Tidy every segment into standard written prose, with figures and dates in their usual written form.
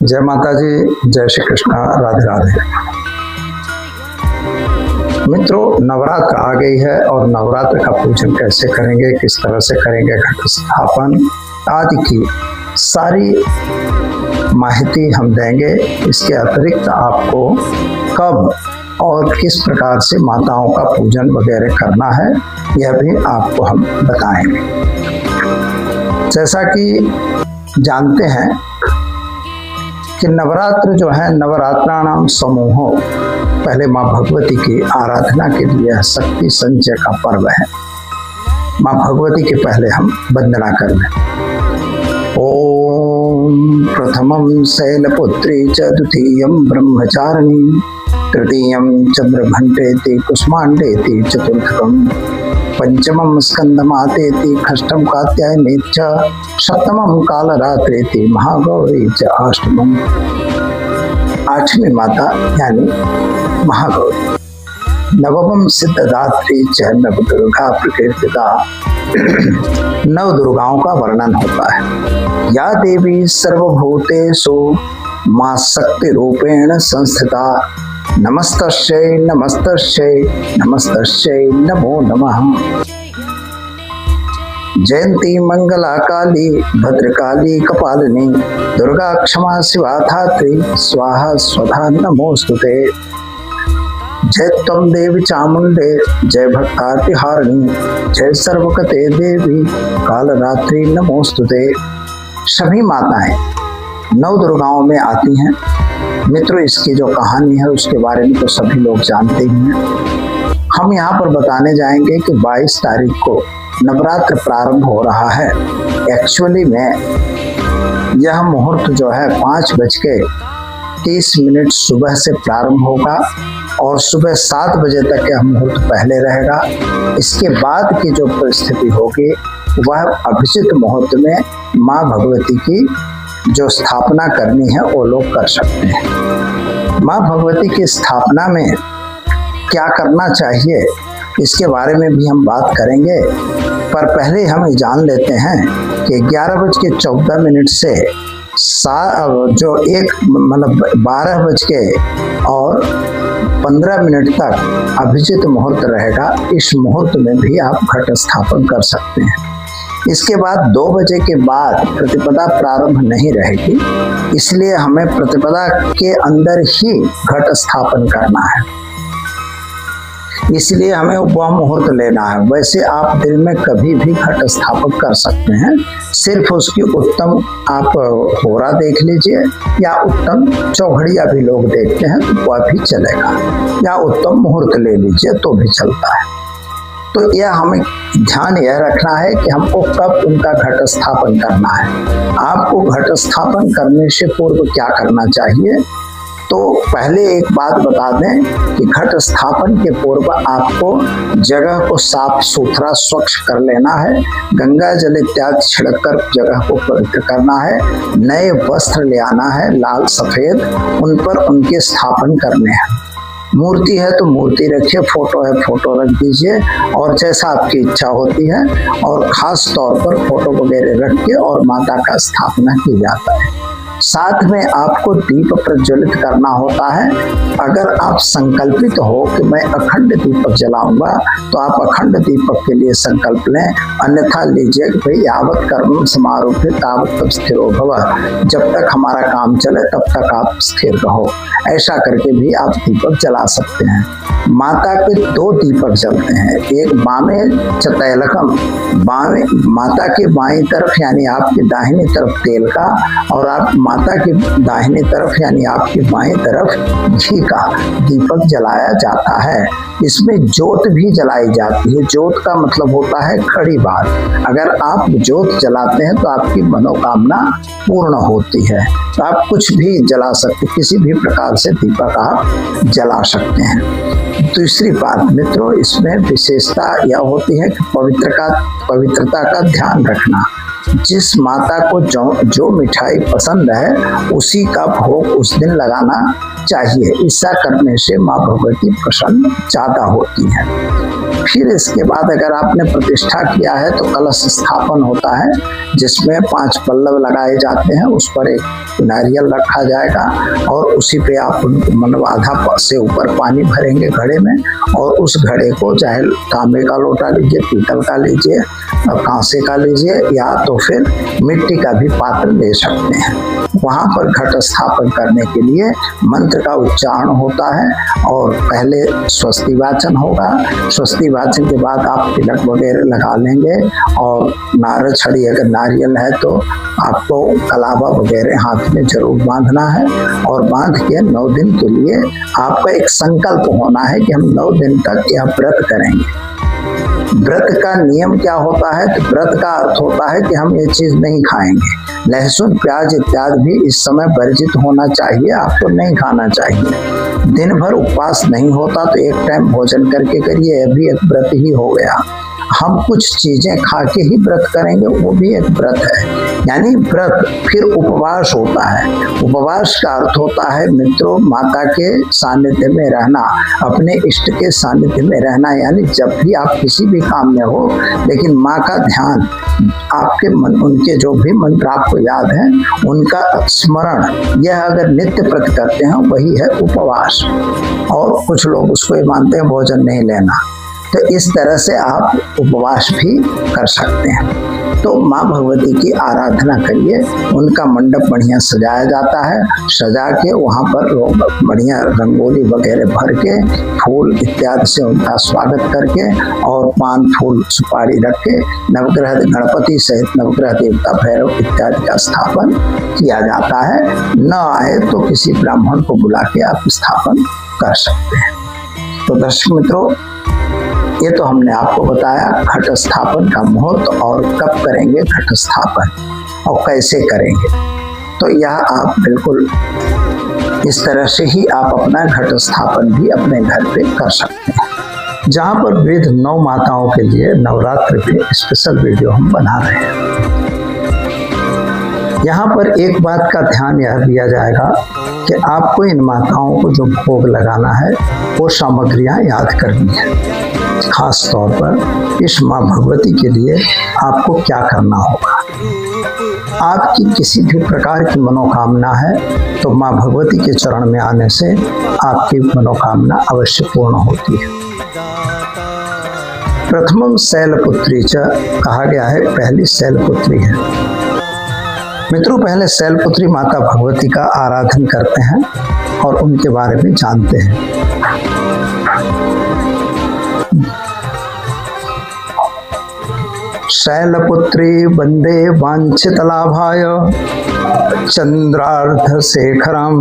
जय माता जी, जय श्री कृष्ण, राधे राधे। मित्रों, नवरात्र आ गई है और नवरात्र का पूजन कैसे करेंगे, किस तरह से करेंगे, घट स्थापन आदि की सारी माहिती हम देंगे। इसके अतिरिक्त आपको कब और किस प्रकार से माताओं का पूजन वगैरह करना है, यह भी आपको हम बताएंगे। जैसा कि जानते हैं कि नवरात्र जो है, नवरात्राणाम समूहो, पहले माँ भगवती की आराधना के लिए शक्ति संचय का पर्व है। माँ भगवती के पहले हम वंदना कर लें। ओम प्रथमं शैलपुत्री च द्वितीयं ब्रह्मचारिणी तृतीयं चंद्रघंटेति कुष्मांडेति चतुर्थकं पंचमं स्कंदमातेति षष्ठं कात्यायनी च सप्तमं कालरात्रेति महागौरी च अष्टमं। आठवीं माता यानी महागौरी। नवमं सिद्धदात्री च नवदुर्गा प्रकीर्तिता। नव दुर्गाओं का वर्णन होता है। या देवी सर्वभूतेषु मां शक्ति रूपेण संस्थिता। नमस्तस्यै नमस्तस्यै नमस्तस्यै नमो नमः। जयंती मंगला काली भद्रकाली कपालिनी दुर्गा क्षमा शिवा धात्री स्वाहा स्वधा नमोस्तुते। जय त्वं देवी चामुंडे जय भक्तातिहारिणी जय सर्वकते देवी कालरात्रि नमोस्तुते। सभी माताएं नौ दुर्गाओं में आती हैं। मित्रों, इसकी जो कहानी है उसके बारे में तो सभी लोग जानते ही हैं। हम यहाँ पर बताने जाएंगे कि 22 तारीख को नवरात्र प्रारंभ हो रहा है। एक्चुअली में यह मुहूर्त जो है 5:30 सुबह से प्रारंभ होगा और सुबह 7 बजे तक यह मुहूर्त पहले रहेगा। इसके बाद की जो परिस्थिति होगी वह अभिजित मुहूर्त में माँ भगवती की जो स्थापना करनी है वो लोग कर सकते हैं। माँ भगवती की स्थापना में क्या करना चाहिए इसके बारे में भी हम बात करेंगे, पर पहले हम जान लेते हैं कि 11:14 से जो 12:15 तक अभिजित मुहूर्त रहेगा। इस मुहूर्त में भी आप घट स्थापन कर सकते हैं। इसके बाद 2 बजे के बाद प्रतिपदा प्रारंभ नहीं रहेगी, इसलिए हमें प्रतिपदा के अंदर ही घट स्थापन करना है। इसलिए हमें वह मुहूर्त लेना है। वैसे आप दिन में कभी भी घट स्थापन कर सकते हैं, सिर्फ उसकी उत्तम आप होरा देख लीजिए, या उत्तम चौघड़िया भी लोग देखते हैं तो वह भी चलेगा, या उत्तम मुहूर्त ले लीजिए तो भी चलता है। तो यह हमें ध्यान यह रखना है कि हमको कब उनका घट स्थापन करना है। आपको घट स्थापन करने से पूर्व क्या करना चाहिए, तो पहले एक बात बता दें कि घट स्थापन के पूर्व आपको जगह को साफ सुथरा स्वच्छ कर लेना है। गंगा जल इत्यादि छिड़ककर जगह को पवित्र करना है। नए वस्त्र ले आना है, लाल सफेद, उन पर उनके स्थापन करने हैं। मूर्ति है तो मूर्ति रखिए, फोटो है फोटो रख दीजिए, और जैसा आपकी इच्छा होती है। और खास तौर पर फोटो वगैरह रख के और माता का स्थापना की जाता है। साथ में आपको दीप प्रज्वलित करना होता है। अगर आप संकल्पित हो कि मैं अखंड दीपक जलाऊंगा तो आप अखंड दीपक के लिए संकल्प लें, अन्यथा लीजिए कि भाई यावत कर्म समारोह तावत तब स्थिरो भव, जब तक हमारा काम चले तब तक आप स्थिर रहो। ऐसा करके भी आप दीपक जला सकते हैं। माता के 2 दीपक जलते हैं, एक बामे चतैलकम, बामे माता के बाईं तरफ यानी आपकी दाहिनी तरफ तेल का, और आप माता की दाहिनी तरफ यानी आपकी बाईं तरफ घी का दीपक जलाया जाता है। इसमें जोत भी जलाई जाती है। जोत का मतलब होता है खड़ी बात। अगर आप जोत जलाते हैं तो आपकी मनोकामना पूर्ण होती है। तो आप कुछ भी जला सकते, किसी भी प्रकार से दीपक आप जला सकते हैं। दूसरी बात मित्रों, इसमें विशेषता यह होती है कि पवित्रता का ध्यान रखना। जिस माता को जो मिठाई पसंद है उसी का भोग उस दिन लगाना चाहिए। ऐसा करने से माँ भगवती प्रसन्न ज्यादा होती है। फिर इसके बाद अगर आपने प्रतिष्ठा किया है तो कलश स्थापन होता है, जिसमें 5 पल्लव लगाए जाते हैं, उस पर एक नारियल रखा जाएगा और उसी पे आप मतलब आधा से ऊपर पानी भरेंगे घड़े में, और उस घड़े को चाहे तांबे का लोटा लीजिए, पीतल का लीजिए, कांसे का लीजिए, या तो फिर मिट्टी का भी पात्र ले सकते हैं। वहां पर घट स्थापन करने के लिए मंत्र का उच्चारण होता है और पहले स्वस्ति वाचन होगा। स्वस्ति वाचन के बाद आप तिलक वगैरह लगा लेंगे, और नारद छड़ी अगर नारियल है तो आपको कलावा वगैरह हाथ में जरूर बांधना है, और बांध के 9 दिन के लिए आपका एक संकल्प होना है कि हम 9 दिन तक यह व्रत करेंगे। व्रत का नियम क्या होता है? तो व्रत का अर्थ होता है कि हम ये चीज नहीं खाएंगे। लहसुन, प्याज इत्यादि भी इस समय वर्जित होना चाहिए, आपको नहीं खाना चाहिए। दिन भर उपवास नहीं होता तो एक टाइम भोजन करके करिए, यह भी एक व्रत ही हो गया। हम कुछ चीजें खा के ही व्रत करेंगे, वो भी एक व्रत है। यानी व्रत फिर उपवास होता है। उपवास का अर्थ होता है मित्रों, माता के सानिध्य में रहना, अपने इष्ट के सानिध्य में रहना। यानी जब भी आप किसी भी काम में हो, लेकिन माँ का ध्यान, आपके मन, उनके जो भी मंत्र आपको याद है उनका स्मरण, यह अगर नित्य प्रति करते हैं वही है उपवास। और कुछ लोग उसको ये मानते हैं भोजन नहीं लेना, तो इस तरह से आप उपवास भी कर सकते हैं। तो माँ भगवती की आराधना करिए। उनका मंडप बढ़िया सजाया जाता है, सजा के वहाँ पर बढ़िया रंगोली वगैरह भर के, फूल इत्यादि से उनका स्वागत करके, और पान फूल सुपारी रख के नवग्रह गणपति सहित नवग्रह देवता भैरव इत्यादि का स्थापन किया जाता है। न आए तो किसी ब्राह्मण को बुला के आप स्थापन कर सकते हैं। तो दर्शक मित्रों, ये तो हमने आपको बताया घट स्थापन का मुहूर्त और कब करेंगे घट स्थापन और कैसे करेंगे। तो यह आप बिल्कुल इस तरह से ही आप अपना घट स्थापन भी अपने घर पे कर सकते हैं। जहाँ पर वृद्ध 9 माताओं के लिए नवरात्र पे स्पेशल वीडियो हम बना रहे हैं। यहाँ पर एक बात का ध्यान यह दिया जाएगा कि आपको इन माताओं को जो भोग लगाना है वो सामग्रियाँ याद करनी है। खास तौर पर इस माँ भगवती के लिए आपको क्या करना होगा। आपकी किसी भी प्रकार की मनोकामना है तो माँ भगवती के चरण में आने से आपकी मनोकामना अवश्य पूर्ण होती है। प्रथमम शैलपुत्री च कहा गया है, पहली शैलपुत्री है। मित्रों, पहले शैलपुत्री माता भगवती का आराधन करते हैं और उनके बारे में जानते हैं। शैलपुत्री वंदे वांछित लाभाय चंद्रार्ध शेखरम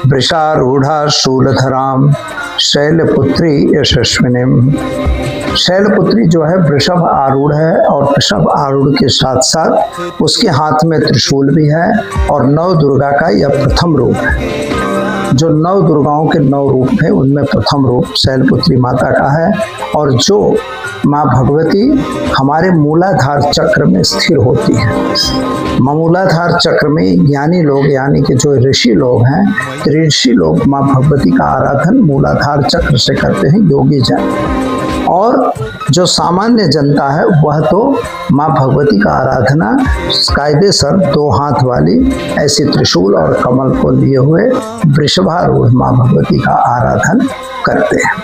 वृषारूढ़ा शूलधराम शैलपुत्री यशस्विनीम। शैलपुत्री जो है वृषभ आरूढ़ है, और वृषभ आरूढ़ के साथ साथ उसके हाथ में त्रिशूल भी है, और 9 दुर्गा का यह प्रथम रूप है। जो 9 दुर्गाओं के 9 रूप हैं उनमें प्रथम रूप शैलपुत्री माता का है। और जो माँ भगवती हमारे मूलाधार चक्र में स्थिर होती है। मूलाधार चक्र में ज्ञानी लोग, यानी कि जो ऋषि लोग हैं, ऋषि लोग माँ भगवती का आराधन मूलाधार चक्र से करते हैं, योगी जन। और जो सामान्य जनता है वह तो माँ भगवती का आराधना कायदेसर 2 हाथ वाली ऐसी त्रिशूल और कमल को लिए हुए वृषभारूढ़ माँ भगवती का आराधन करते हैं।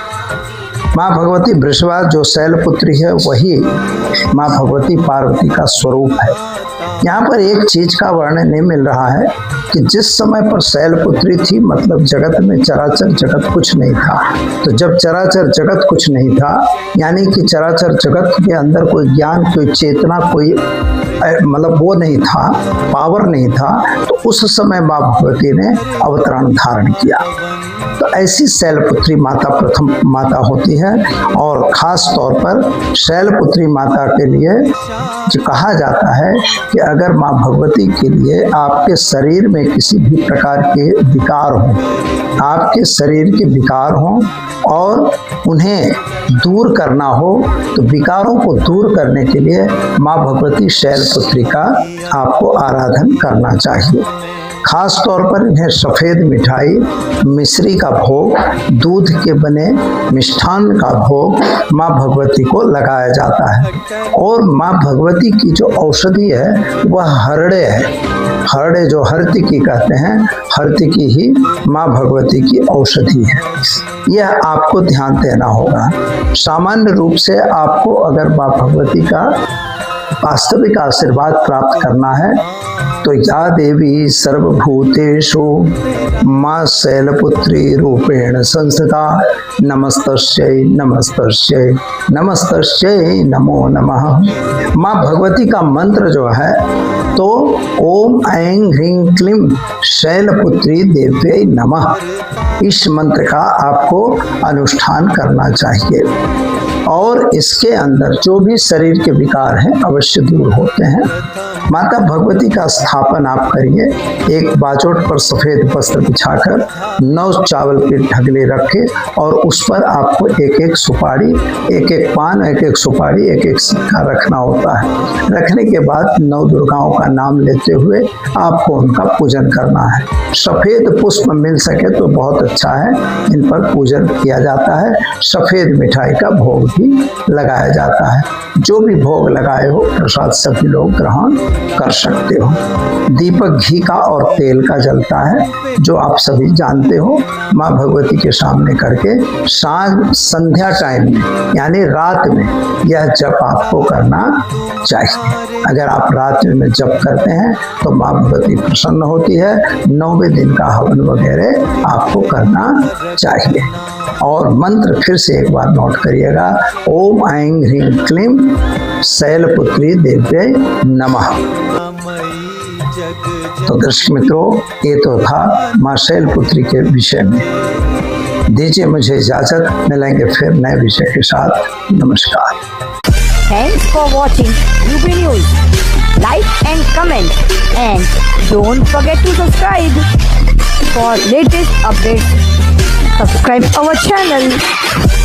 माँ भगवती वृषभा जो शैलपुत्री है वही माँ भगवती पार्वती का स्वरूप है। यहाँ पर एक चीज का वर्णन नहीं मिल रहा है कि जिस समय पर शैलपुत्री थी, मतलब जगत में चराचर जगत कुछ नहीं था। तो जब चराचर जगत कुछ नहीं था, यानी कि चराचर जगत के अंदर कोई ज्ञान, कोई चेतना, कोई मतलब वो नहीं था, पावर नहीं था, तो उस समय माँ भगवती ने अवतरण धारण किया। तो ऐसी शैलपुत्री माता प्रथम माता होती है। और खास तौर पर शैलपुत्री माता के लिए जो कहा जाता है कि अगर माँ भगवती के लिए आपके शरीर में किसी भी प्रकार के विकार हों, आपके शरीर के विकार हों और उन्हें दूर करना हो, तो विकारों को दूर करने के लिए माँ भगवती शैलपुत्री का आपको आराधन करना चाहिए। खास तौर पर इन्हें सफ़ेद मिठाई, मिश्री का भोग, दूध के बने मिष्ठान का भोग माँ भगवती को लगाया जाता है। और माँ भगवती की जो औषधि है वह हरड़े है। हरड़े जो हरतिकी कहते हैं, हरतिकी ही माँ भगवती की औषधि है। यह आपको ध्यान देना होगा। सामान्य रूप से आपको अगर माँ भगवती का वास्तविक आशीर्वाद प्राप्त करना है तो या देवी सर्वभूतेषु माँ शैलपुत्री रूपेण संस्थिता नमस्तस्यै नमस्तस्यै नमस्तस्यै नमो नमः। माँ भगवती का मंत्र जो है तो ओम ऐं ह्रीं क्लीं शैलपुत्री देव्यै नमः, इस मंत्र का आपको अनुष्ठान करना चाहिए। और इसके अंदर जो भी शरीर के विकार हैं अवश्य दूर होते हैं। माता भगवती का स्थापन आप करिए। एक बाजोट पर सफ़ेद वस्त्र बिछाकर 9 चावल के ढगले रखे और उस पर आपको एक एक सुपारी, एक एक पान, एक एक सुपारी, एक एक सिक्का रखना होता है। रखने के बाद 9 दुर्गाओं का नाम लेते हुए आपको उनका पूजन करना है। सफ़ेद पुष्प मिल सके तो बहुत अच्छा है, इन पर पूजन किया जाता है। सफ़ेद मिठाई का भोग भी लगाया जाता है। जो भी भोग लगाए हो प्रसाद सभी लोग ग्रहण कर सकते हो। दीपक घी का और तेल का जलता है, जो आप सभी जानते हो। माँ भगवती के सामने करके सांझ संध्या टाइम में यानी रात में यह जप आपको करना चाहिए। अगर आप रात में जप करते हैं तो माँ भगवती प्रसन्न होती है। 9वें दिन का हवन वगैरह आपको करना चाहिए। और मंत्र फिर से एक बार नोट करिएगा, ओम ऐं ह्रीं क्लीं शैलपुत्री देव्यै नमः। तो दर्शक मित्रों, ये तो था माँ शैलपुत्री के विषय में। दीजिए मुझे इजाजत, मिलेंगे फिर नए विषय के साथ। नमस्कार। Thanks for watching UB News. Like and comment, and don't forget to subscribe for latest updates. Subscribe our channel.